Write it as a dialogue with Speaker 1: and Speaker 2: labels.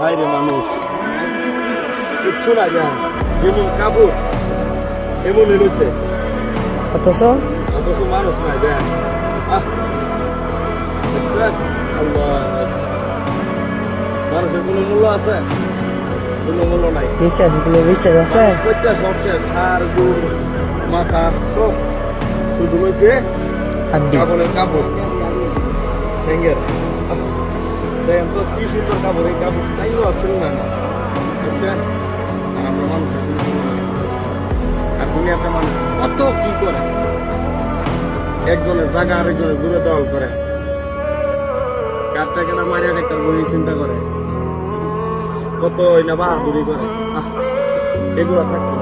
Speaker 1: হায় রে মানুষ কিচ্ছু না জান যেমন কাপড় এমন রয়েছে
Speaker 2: অথচ
Speaker 1: অথচ মানুষ না জান মানুষের কোনো মূল্য আছে? কোনো মূল্য নাই।
Speaker 2: বিশ্বাস আছে
Speaker 1: সবশেষ হাড় গুড় মাথা সব শুধু রয়েছে কাপড়ের কাপড় সেঙ্গের দেখেন তো কি সুন্দর কাপড়, এই কাপড় চাইলেও আসছিল না বুঝছেন। আর আমরা মানুষ আর দুনিয়াতে মানুষ কত কি করে, একজনের জায়গা আরেকজনের দূরে দল করে, কাঠটা কেনা মারিয়া একটা বই চিন্তা করে, কত না বাহাদুরি করে। এগুলো থাকতো